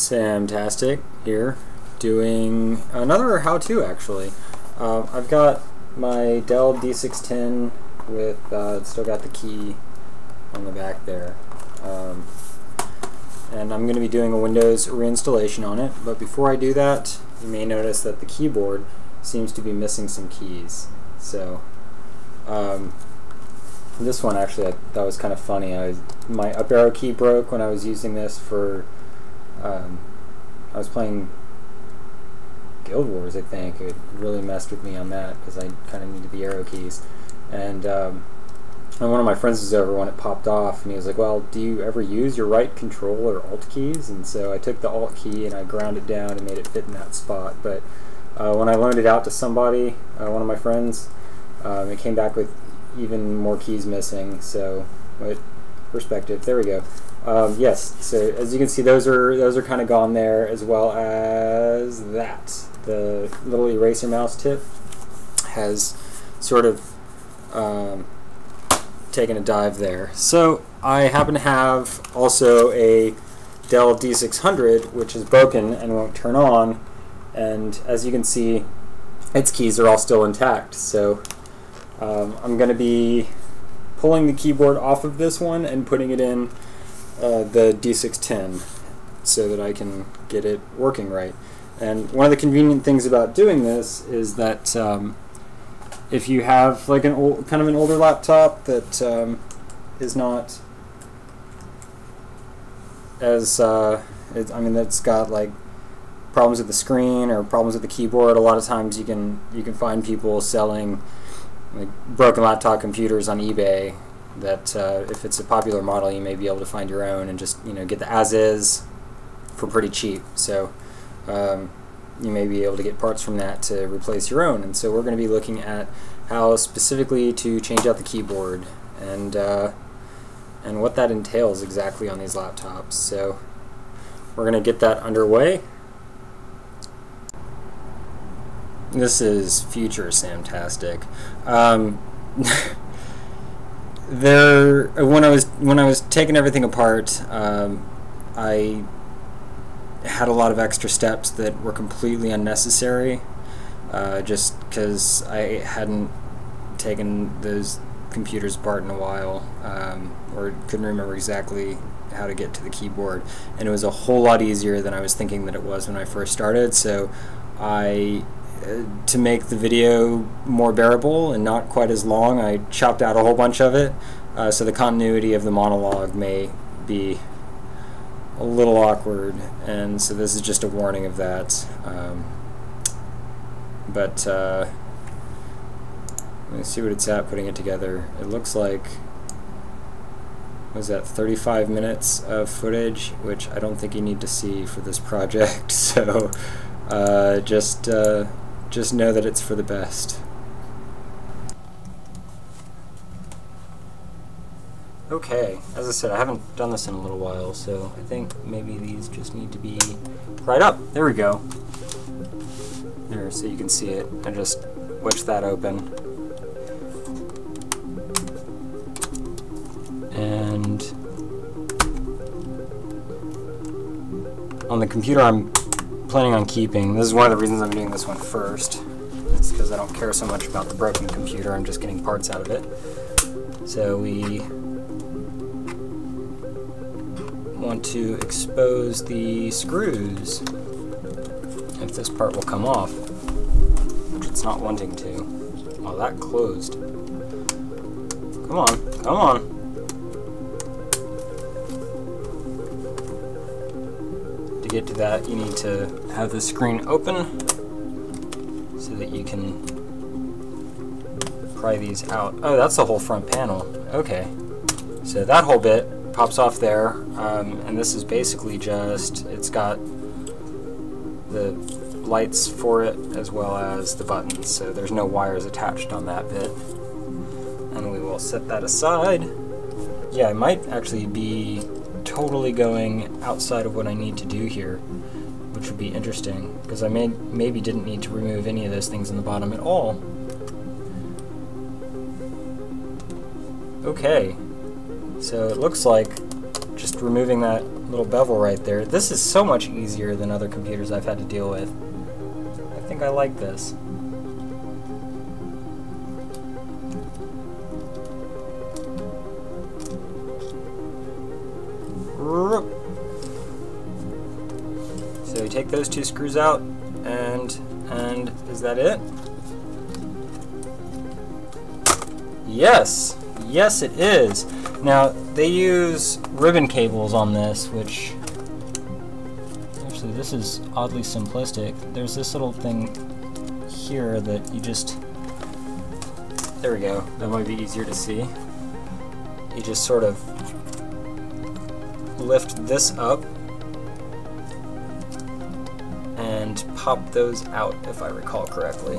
Samtastic here, doing another how-to actually. I've got my Dell D610 with, it's still got the key on the back there. And I'm going to be doing a Windows reinstallation on it, but before I do that, you may notice that the keyboard seems to be missing some keys. So, this one actually I thought was kind of funny. My up arrow key broke when I was using this for, I was playing Guild Wars, I think. It really messed with me on that because I kind of needed the arrow keys. And one of my friends was over when it popped off, and he was like, well, do you ever use your right control or alt keys? And so I took the alt key and I ground it down and made it fit in that spot. But when I loaned it out to somebody, one of my friends, it came back with even more keys missing. So, with perspective, there we go. Yes, so as you can see, those are kind of gone there, as well as that. The little eraser mouse tip has sort of taken a dive there. So I happen to have also a Dell D600, which is broken and won't turn on, and as you can see, its keys are all still intact. So I'm going to be pulling the keyboard off of this one and putting it in the D610 so that I can get it working right. And one of the convenient things about doing this is that if you have like an old, kind of an older laptop that is not as I mean, that's got like problems with the screen or problems with the keyboard, a lot of times you can find people selling like broken laptop computers on eBay that if it's a popular model, you may be able to find your own and just, you know, get the as-is for pretty cheap. So you may be able to get parts from that to replace your own. And so we're going to be looking at how specifically to change out the keyboard and what that entails exactly on these laptops. So we're going to get that underway. This is future Samtastic. When I was taking everything apart, I had a lot of extra steps that were completely unnecessary, just because I hadn't taken those computers apart in a while, or couldn't remember exactly how to get to the keyboard, and it was a whole lot easier than I was thinking that it was when I first started. So to make the video more bearable and not quite as long, I chopped out a whole bunch of it, so the continuity of the monologue may be a little awkward, and so this is just a warning of that. But let me see what it's at putting it together. It looks like, what was that, 35 minutes of footage, which I don't think you need to see for this project. So just know that it's for the best. Okay, as I said, I haven't done this in a little while, so I think maybe these just need to be right up. There we go. There, so you can see it. I just wedged that open. And on the computer I'm planning on keeping, this is one of the reasons I'm doing this one first. It's because I don't care so much about the broken computer, I'm just getting parts out of it. So we want to expose the screws if this part will come off, which it's not wanting to. Well, that closed. Come on, come on. To get to that, you need to have the screen open so that you can pry these out. Oh, that's the whole front panel. Okay, so that whole bit pops off there, and this is basically just, it's got the lights for it as well as the buttons, so there's no wires attached on that bit. And we will set that aside. Yeah, I might actually be totally going outside of what I need to do here, which would be interesting, because I maybe didn't need to remove any of those things in the bottom at all. Okay, so it looks like just just removing that little bevel right there. This is so much easier than other computers I've had to deal with. I think I like this. So you take those two screws out, and is that it? Yes! Yes, it is! Now, they use ribbon cables on this, which... Actually, this is oddly simplistic. There's this little thing here that you just... There we go. That might be easier to see. You just sort of lift this up and pop those out, if I recall correctly.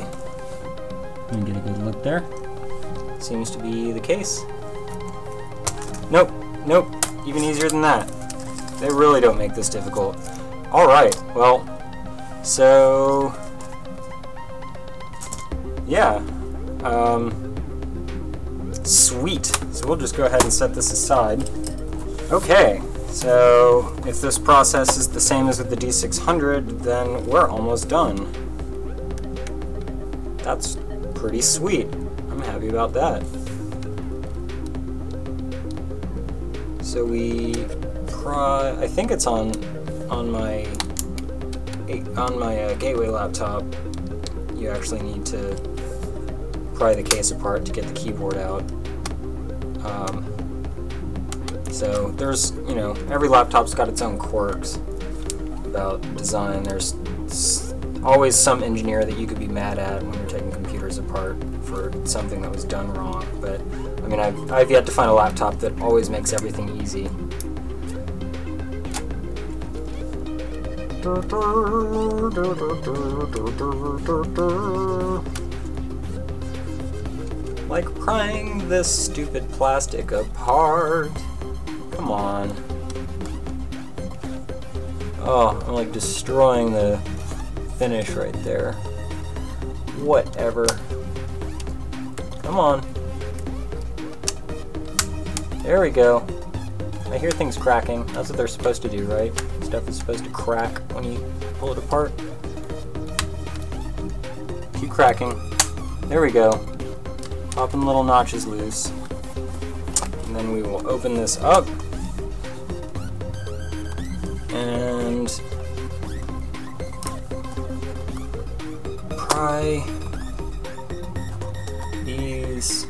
Let me get a good look there. Seems to be the case. Nope, nope, even easier than that. They really don't make this difficult. Alright, well, so... yeah. Sweet. So we'll just go ahead and set this aside. Okay, so if this process is the same as with the D600, then we're almost done. That's pretty sweet. I'm happy about that. So we I think it's on my Gateway laptop. You actually need to pry the case apart to get the keyboard out. So there's, you know, every laptop's got its own quirks about design. There's always some engineer that you could be mad at when you're taking computers apart for something that was done wrong. But I mean, I've yet to find a laptop that always makes everything easy. Like prying this stupid plastic apart. Come on. Oh, I'm like destroying the finish right there. Whatever. Come on. There we go. I hear things cracking. That's what they're supposed to do, right? Stuff is supposed to crack when you pull it apart. Keep cracking. There we go. Popping little notches loose. And then we will open this up. And pry these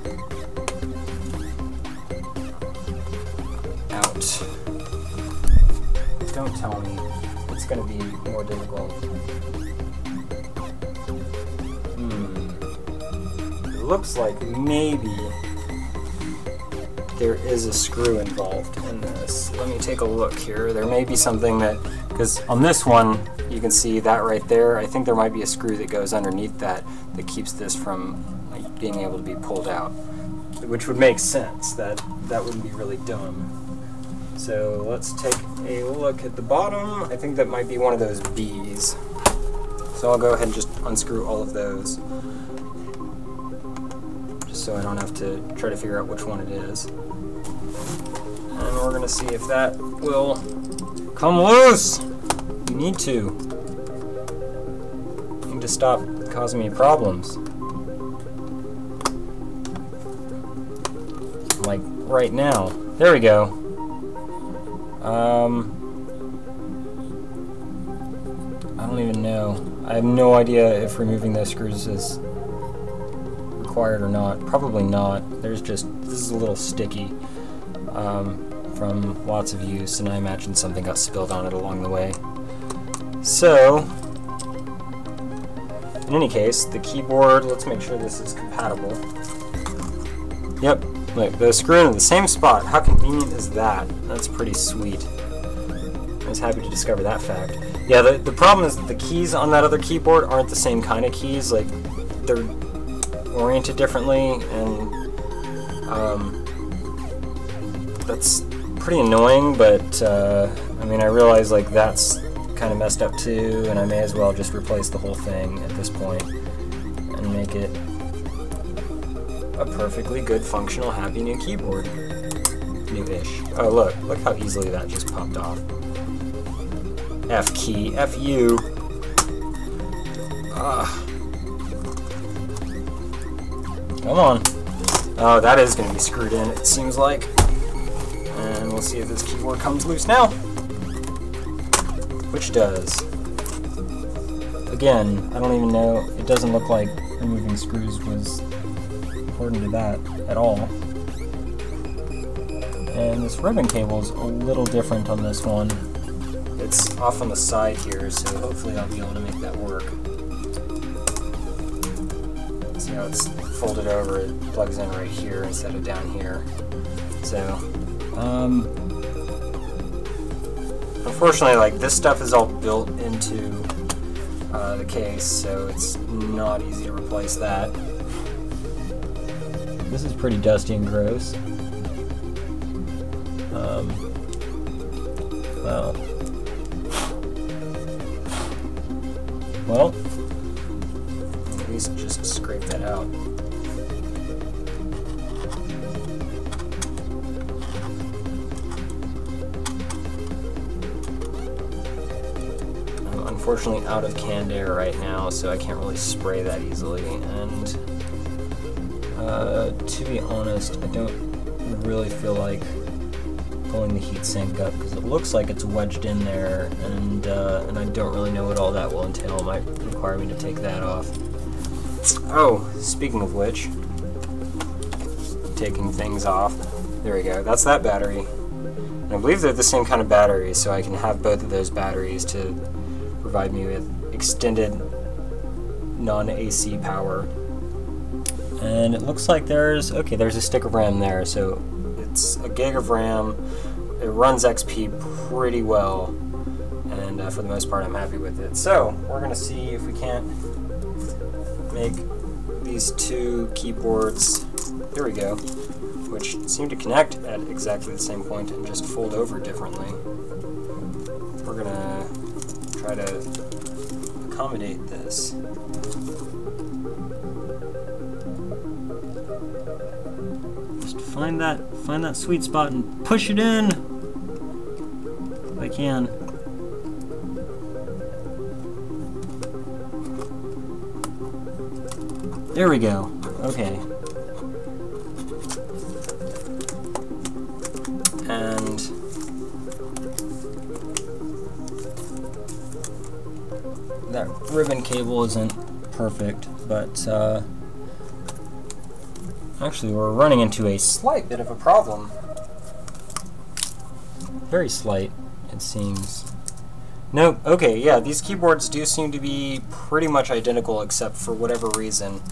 out. Don't tell me it's going to be more difficult. It looks like maybe there is a screw involved in this. Let me take a look here. There may be something that, because on this one you can see that right there. I think there might be a screw that goes underneath that keeps this from like, being able to be pulled out, which would make sense. That wouldn't be really dumb. So let's take a look at the bottom. I think that might be one of those B's. So I'll go ahead and just unscrew all of those, just so I don't have to try to figure out which one it is. And we're gonna see if that will come loose. You need to. You need to stop causing me problems. Like right now. There we go. I don't even know. I have no idea if removing those screws is required or not. Probably not. There's just, this is a little sticky from lots of use, and I imagine something got spilled on it along the way. So, in any case, the keyboard, let's make sure this is compatible. Yep, look, they're screwing in the same spot. How convenient is that? That's pretty sweet. I was happy to discover that fact. Yeah, the problem is that the keys on that other keyboard aren't the same kind of keys. Like, they're oriented differently, and that's pretty annoying, but I mean, I realize like that's kind of messed up too, and I may as well just replace the whole thing at this point and make it a perfectly good, functional, happy new keyboard. new-ish. Oh, look how easily that just popped off. F key, F you. Come on. Oh, that is going to be screwed in, it seems like. And we'll see if this keyboard comes loose now. Which does. Again, I don't even know, it doesn't look like removing screws was important to that at all. And this ribbon cable is a little different on this one. It's off on the side here, so hopefully I'll be able to make that work. See how it's folded over, it plugs in right here instead of down here. So, unfortunately, like, this stuff is all built into the case, so it's not easy to replace that. This is pretty dusty and gross. Well, at least just scrape that out. I'm unfortunately out of canned air right now, so I can't really spray that easily, and to be honest, I don't really feel like pulling the heatsink up because it looks like it's wedged in there, and I don't really know what all that will entail. It might require me to take that off. Oh, speaking of which, taking things off. There we go. That's that battery. And I believe they're the same kind of batteries, so I can have both of those batteries to provide me with extended non-AC power. And it looks like there's a stick of RAM there, so it's a gig of RAM. It runs XP pretty well, and for the most part I'm happy with it. So we're going to see if we can't make these two keyboards, there we go, which seem to connect at exactly the same point and just fold over differently. We're going to try to accommodate this. Just find that sweet spot and push it in if I can. There we go. Okay. And that ribbon cable isn't perfect, but actually we're running into a slight bit of a problem. Very slight, it seems. No, okay, yeah, these keyboards do seem to be pretty much identical except for whatever reason.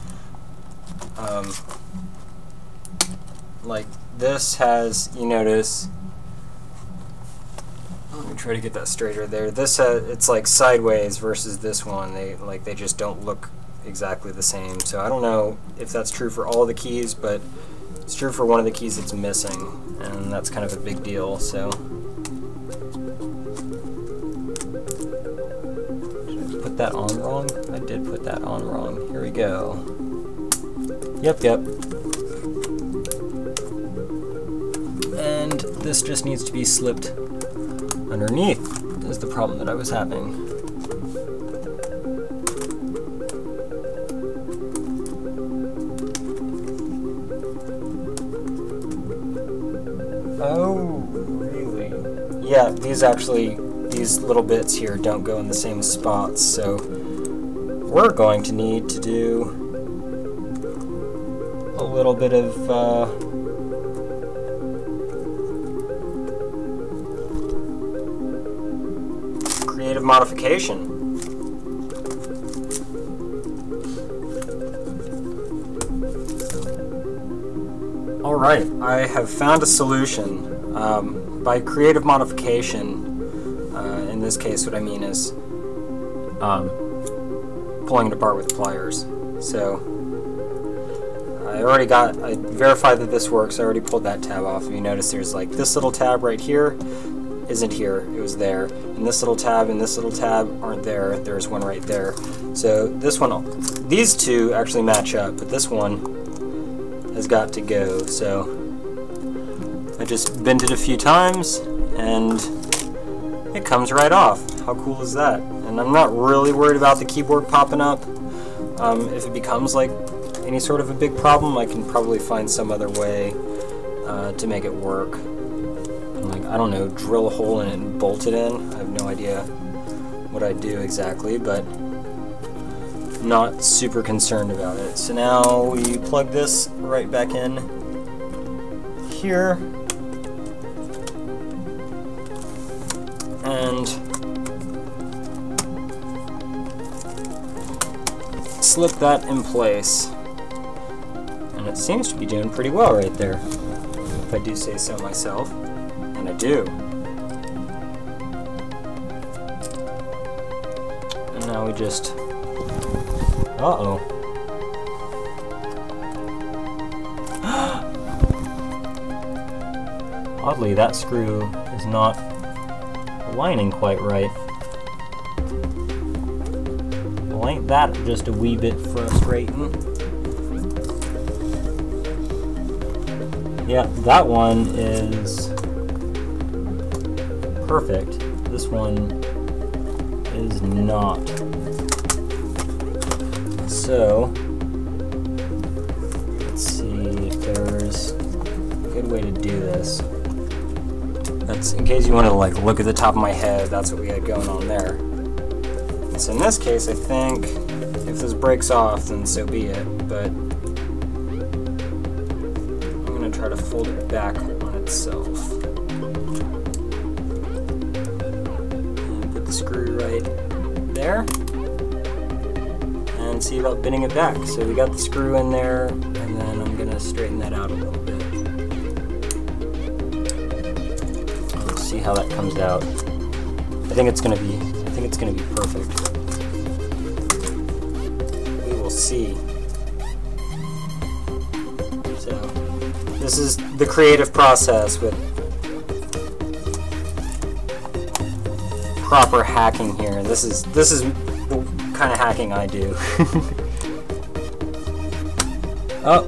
Like this has, you notice, let me try to get that straighter there. This it's like sideways versus this one. They just don't look exactly the same. So I don't know if that's true for all the keys, but it's true for one of the keys that's missing, and that's kind of a big deal. So did I put that on wrong? I did put that on wrong. Here we go. Yep. And this just needs to be slipped underneath, is the problem that I was having. Oh, really? Yeah, these little bits here don't go in the same spots, so we're going to need to do a little bit of creative modification. Alright, I have found a solution. By creative modification, in this case what I mean is pulling it apart with pliers. So I verified that this works. I already pulled that tab off. If you notice, there's like this little tab right here isn't here, it was there, and this little tab and this little tab aren't there. There's one right there. So this one, these two actually match up, but this one has got to go. So I just bent it a few times and it comes right off. How cool is that? And I'm not really worried about the keyboard popping up. If it becomes like any sort of a big problem, I can probably find some other way to make it work. Like, I don't know, drill a hole in it and bolt it in. I have no idea what I'd do exactly, but not super concerned about it. So now we plug this right back in here and slip that in place. And it seems to be doing pretty well right there, if I do say so myself, and I do. And now we just, uh-oh. Oddly, that screw is not aligning quite right. Well, ain't that just a wee bit frustrating? Yeah, that one is perfect. This one is not. So, let's see if there's a good way to do this. That's in case you want to like look at the top of my head, that's what we had going on there. So in this case, I think if this breaks off, then so be it, but I'm going to try to fold it back on itself. And put the screw right there. And see about bending it back. So we got the screw in there, and then I'm going to straighten that out a little bit. Let's see how that comes out. I think it's going to be perfect. We will see. So this is the creative process with proper hacking here. This is the kind of hacking I do. Oh,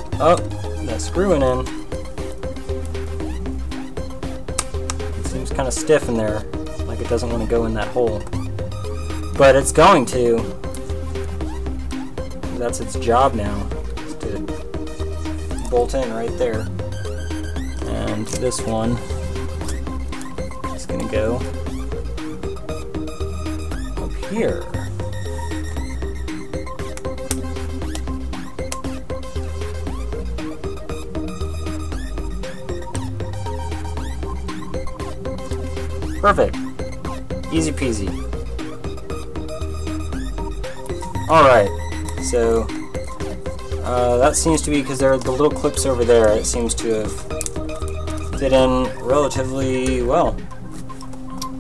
that's screwing in. It seems kind of stiff in there, like it doesn't want to go in that hole. But it's going to. That's its job now, is to bolt in right there. And this one is going to go up here. Perfect. Easy peasy. Alright, so that seems to be, because there are the little clips over there, it seems to have fit in relatively well.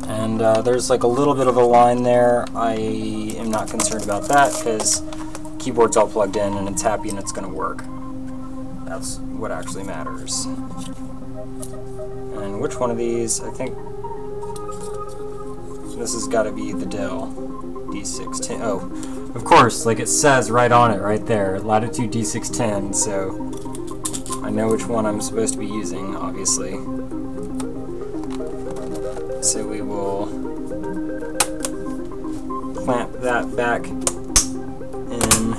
And there's like a little bit of a line there. I am not concerned about that because the keyboard's all plugged in and it's happy and it's going to work. That's what actually matters. And which one of these? I think this has got to be the Dell D610. Oh, of course, like it says right on it, right there, Latitude D610, so I know which one I'm supposed to be using, obviously. So we will clamp that back in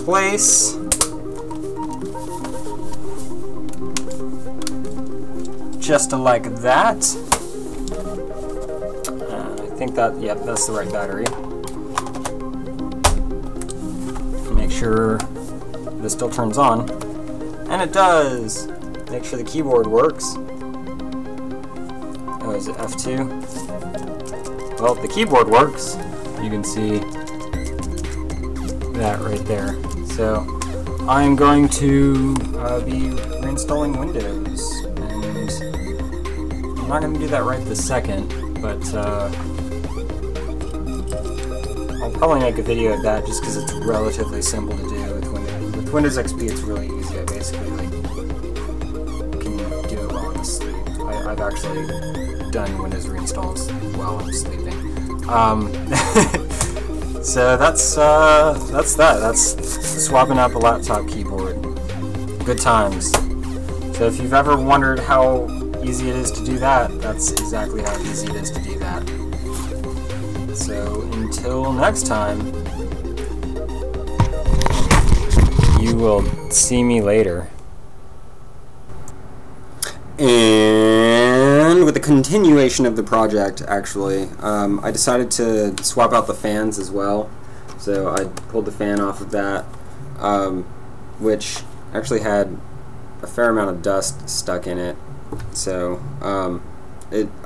place. Just like that. I think that, yep, that's the right battery. Make sure this still turns on. And it does! Make sure the keyboard works. Oh, is it F2? Well, the keyboard works. You can see that right there. So, I'm going to be reinstalling Windows. And I'm not going to do that right this second, but I'll probably make a video of that just because it's relatively simple to do with Windows. With Windows XP, it's really easy. I basically can do it while I'm asleep. I've actually done Windows reinstalls while I'm sleeping. So that's that. That's swapping out the laptop keyboard. Good times. So if you've ever wondered how easy it is to do that, that's exactly how easy it is to do that. So until next time, you will see me later. And with the continuation of the project, actually, I decided to swap out the fans as well. So I pulled the fan off of that, which actually had a fair amount of dust stuck in it. So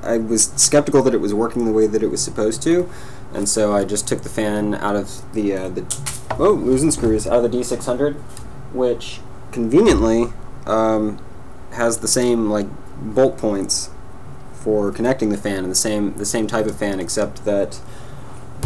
I was skeptical that it was working the way that it was supposed to, and so I just took the fan out of the losing screws out of the D600, which conveniently has the same like bolt points for connecting the fan, and the same type of fan, except that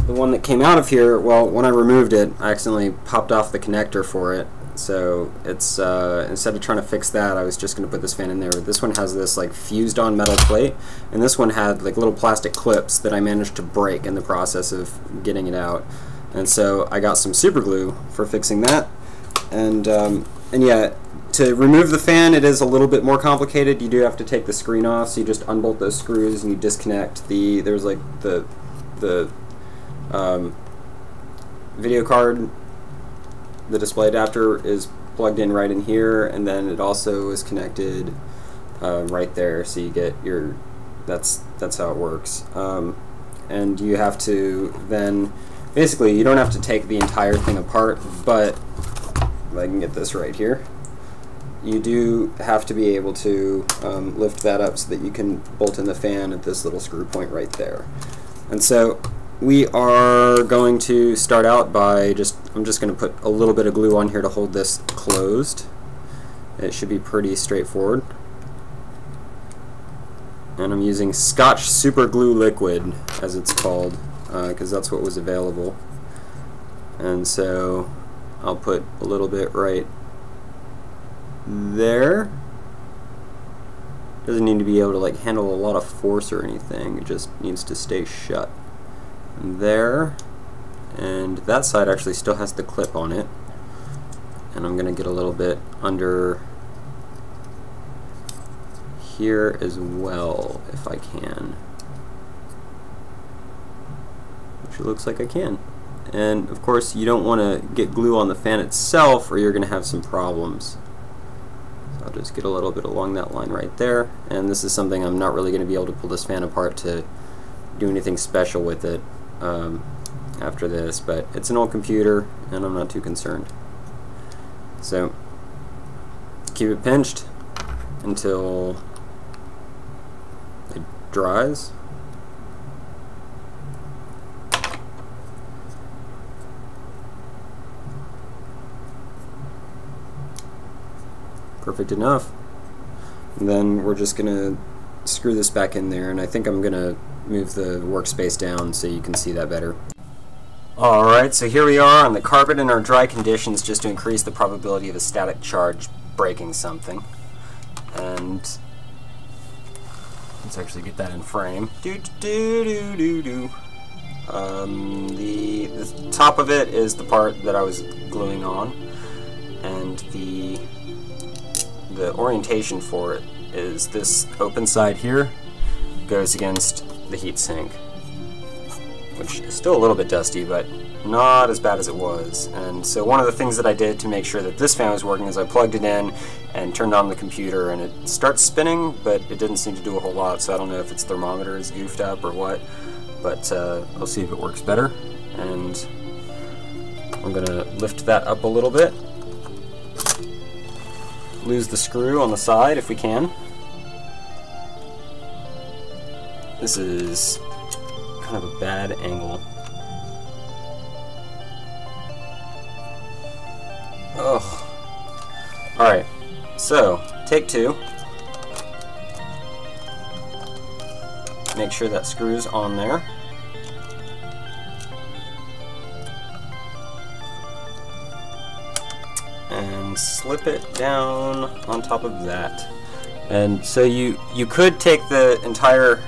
the one that came out of here, well, when I removed it, I accidentally popped off the connector for it. So it's instead of trying to fix that, I was just going to put this fan in there. This one has this like fused on metal plate, and this one had like little plastic clips that I managed to break in the process of getting it out. And so I got some super glue for fixing that. And yeah, to remove the fan, it is a little bit more complicated. You do have to take the screen off, so you just unbolt those screws and you disconnect there's like the video card. The display adapter is plugged in right in here, and then it also is connected right there, so you get your, that's how it works. And you have to then, basically you don't have to take the entire thing apart, but if I can get this right here, you do have to be able to lift that up so that you can bolt in the fan at this little screw point right there. And so we are going to start out by I'm just going to put a little bit of glue on here to hold this closed. It should be pretty straightforward. And I'm using Scotch Super Glue Liquid, as it's called, because that's what was available. And so I'll put a little bit right there. Doesn't need to be able to like handle a lot of force or anything, it just needs to stay shut. There, and that side actually still has the clip on it, and I'm going to get a little bit under here as well if I can, which it looks like I can. And of course you don't want to get glue on the fan itself or you're going to have some problems. So I'll just get a little bit along that line right there, and this is something I'm not really going to be able to pull this fan apart to do anything special with it after this, but it's an old computer and I'm not too concerned. So keep it pinched until it dries. Perfect enough. And then we're just gonna screw this back in there, and I think I'm gonna move the workspace down so you can see that better. Alright, so here we are on the carpet in our dry conditions, just to increase the probability of a static charge breaking something. And let's actually get that in frame. The top of it is the part that I was gluing on, and the orientation for it is this open side here goes against the heatsink, which is still a little bit dusty, but not as bad as it was. And so one of the things that I did to make sure that this fan was working is I plugged it in and turned on the computer, and it starts spinning, but it didn't seem to do a whole lot, so I don't know if its thermometer is goofed up or what, but I'll see if it works better. And I'm going to lift that up a little bit, lose the screw on the side if we can. This is kind of a bad angle. Ugh. Alright, so take two. Make sure that screw's on there. And slip it down on top of that. And so you could take the entire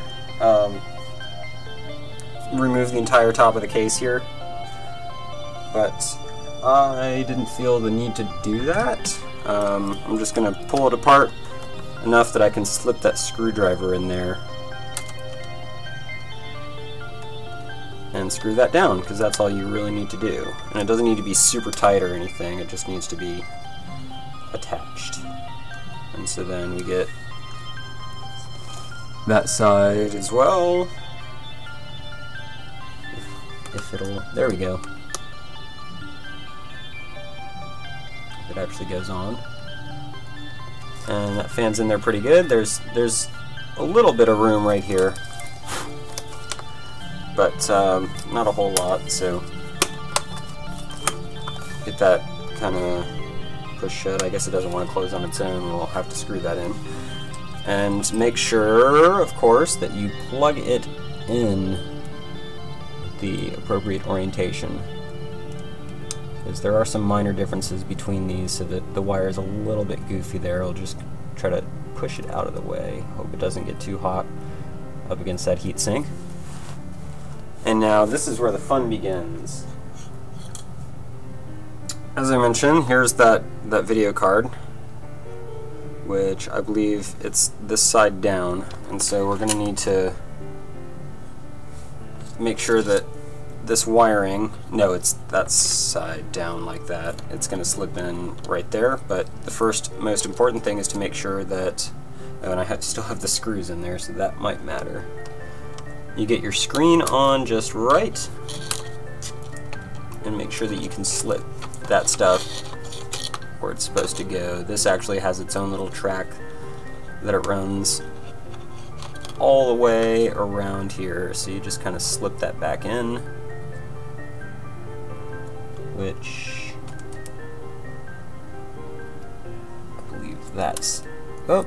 remove the entire top of the case here, but I didn't feel the need to do that. I'm just going to pull it apart enough that I can slip that screwdriver in there and screw that down, because that's all you really need to do. And it doesn't need to be super tight or anything, it just needs to be attached. And so then we get that side as well. If it'll, there we go. It actually goes on. And that fan's in there pretty good. There's a little bit of room right here, but not a whole lot, so get that kind of pushed shut. I guess it doesn't want to close on its own. We'll have to screw that in. And make sure, of course, that you plug it in the appropriate orientation, because there are some minor differences between these, so that the wire is a little bit goofy there. I'll just try to push it out of the way. Hope it doesn't get too hot up against that heat sink. And now this is where the fun begins. As I mentioned, here's that video card, which I believe it's this side down, and so we're going to need to make sure that this wiring, no, it's that side down like that. It's going to slip in right there, but the first most important thing is to make sure that, oh, and I still have the screws in there, so that might matter. You get your screen on just right, and make sure that you can slip that stuff where it's supposed to go. This actually has its own little track that it runs all the way around here, so you just kind of slip that back in, which I believe that's, oh,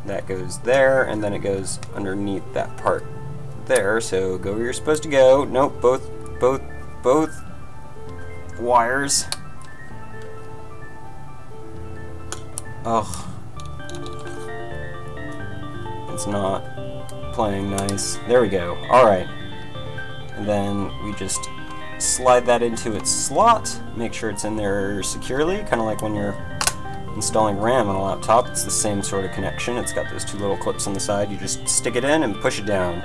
that goes there, and then it goes underneath that part there, so go where you're supposed to go. Nope, both wires. Oh, it's not playing nice. There we go. Alright. And then we just slide that into its slot, make sure it's in there securely, kind of like when you're installing RAM on a laptop. It's the same sort of connection. It's got those two little clips on the side. You just stick it in and push it down.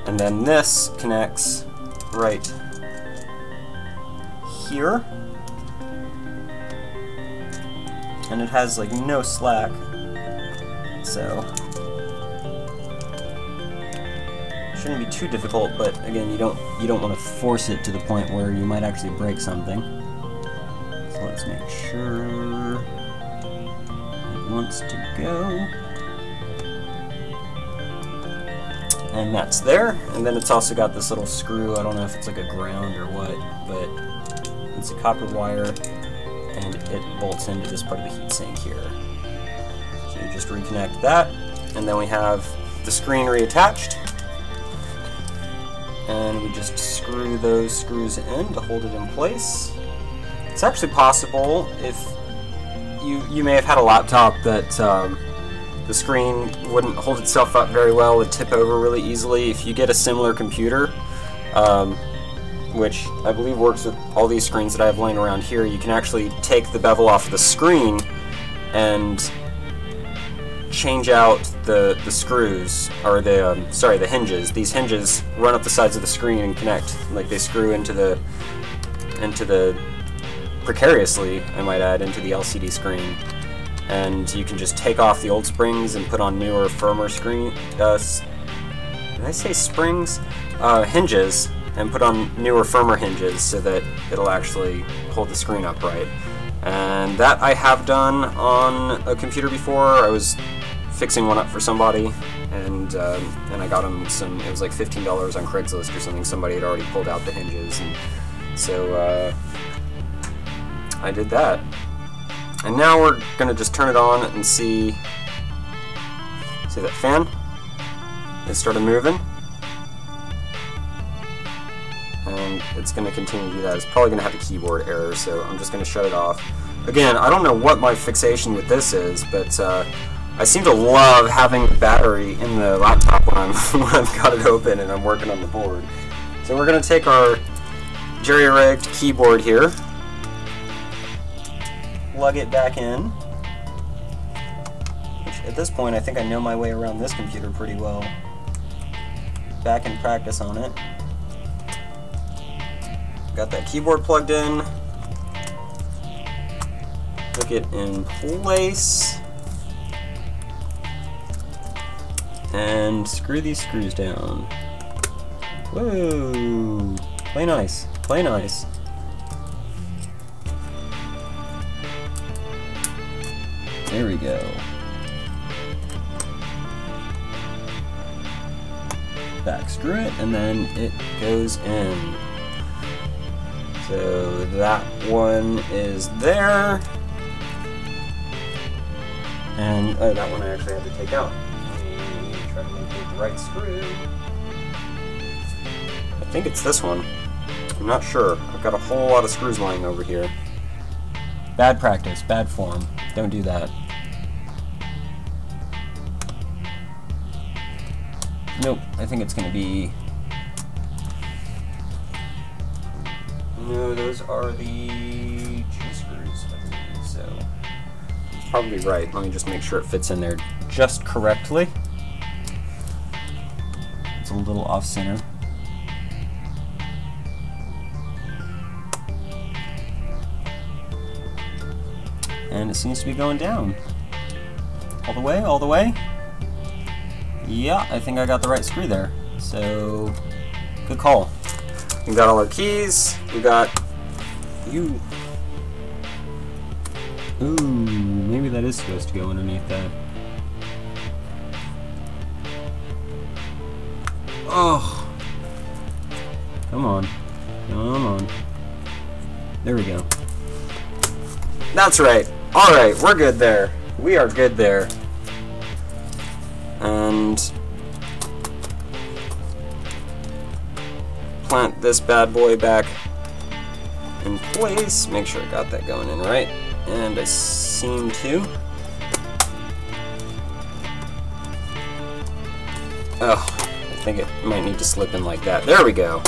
And then this connects right here. And it has like no slack, so shouldn't be too difficult, but again, you don't want to force it to the point where you might actually break something. So let's make sure it wants to go. And that's there. And then it's also got this little screw. I don't know if it's like a ground or what, but it's a copper wire, and it bolts into this part of the heatsink here. So you just reconnect that, and then we have the screen reattached. And we just screw those screws in to hold it in place. It's actually possible, if you may have had a laptop that the screen wouldn't hold itself up very well, it'd tip over really easily. If you get a similar computer, which I believe works with all these screens that I have laying around here, you can actually take the bevel off of the screen and change out the screws, or the hinges. These hinges run up the sides of the screen and connect, like they screw into the precariously, I might add, into the LCD screen. And you can just take off the old springs and put on newer, firmer screen. Did I say springs? Hinges, and put on newer, firmer hinges so that it'll actually hold the screen upright. And that I have done on a computer before. I was fixing one up for somebody, and I got them some. It was like $15 on Craigslist or something. Somebody had already pulled out the hinges, and so I did that. And now we're gonna just turn it on and see that fan. It started moving, and it's gonna continue to do that. It's probably gonna have a keyboard error, so I'm just gonna shut it off. Again, I don't know what my fixation with this is, but I seem to love having the battery in the laptop when I've got it open and I'm working on the board. So we're gonna take our jerry-rigged keyboard here, plug it back in, at this point, I think I know my way around this computer pretty well. Back in practice on it. Got that keyboard plugged in. Hook it in place. And screw these screws down. Whoa! Play nice. Play nice. There we go. Back screw it, and then it goes in. So that one is there. And that one I actually had to take out. Let me try to locate the right screw. I think it's this one. I'm not sure. I've got a whole lot of screws lying over here. Bad practice, bad form. Don't do that. Nope, I think it's going to be... No, those are the G-screws, I believe, so... It's probably right. Let me just make sure it fits in there just correctly. It's a little off-center. And it seems to be going down. All the way, all the way. Yeah, I think I got the right screw there. So, good call. We got all our keys. We got you. Ooh, maybe that is supposed to go underneath that. Oh, come on, come on. There we go. That's right. All right, we're good there. We are good there. And plant this bad boy back in place. Make sure I got that going in right. And I seem to. Oh, I think it might need to slip in like that. There we go.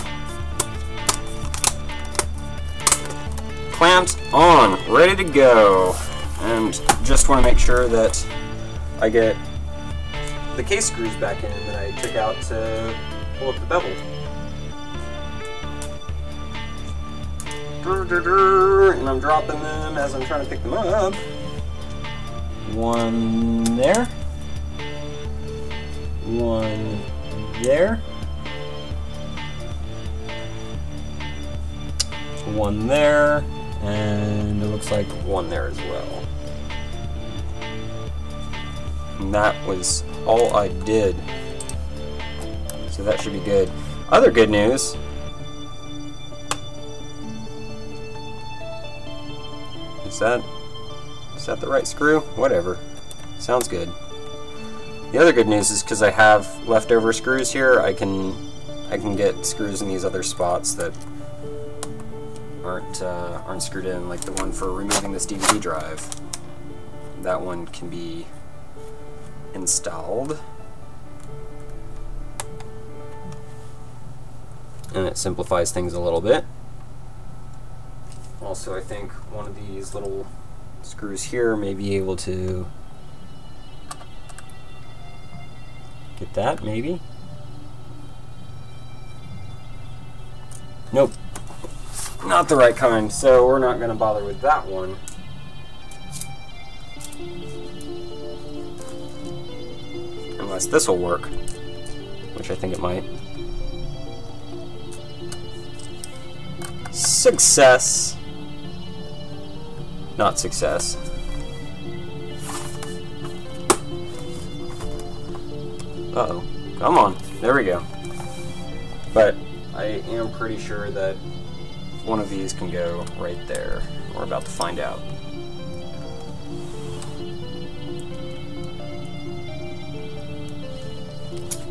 Clamp on, ready to go. And just want to make sure that I get the case screws back in that I took out to pull up the bevel. And I'm dropping them as I'm trying to pick them up. One there. One there. One there. And it looks like one there as well. And that was all I did. So that should be good. Other good news. Is that the right screw? Whatever. Sounds good. The other good news is because I have leftover screws here, I can get screws in these other spots that aren't screwed in, like the one for removing this DVD drive. That one can be installed. And it simplifies things a little bit. Also, I think one of these little screws here may be able to get that, maybe? Nope. Not the right kind, so we're not going to bother with that one. Unless this will work, which I think it might. Success! Not success. Uh-oh. Come on. There we go. But I am pretty sure that one of these can go right there. We're about to find out.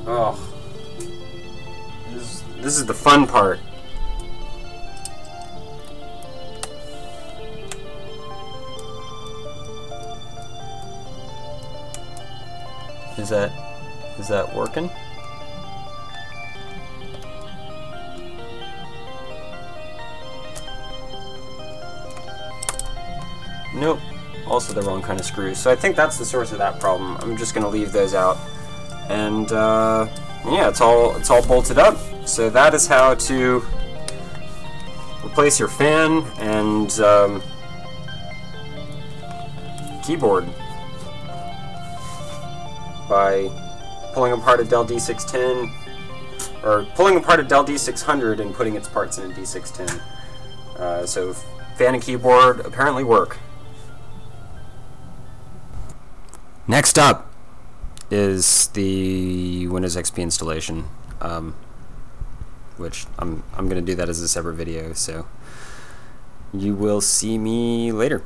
Oh. This is the fun part. Is that working? Nope. also the wrong kind of screws. So I think that's the source of that problem. I'm just gonna leave those out. And yeah, it's all bolted up. So that is how to replace your fan and keyboard by pulling apart a Dell D610, or pulling apart a Dell D600 and putting its parts in a D610. So fan and keyboard apparently work. Next up is the Windows XP installation, which I'm going to do that as a separate video, so you will see me later.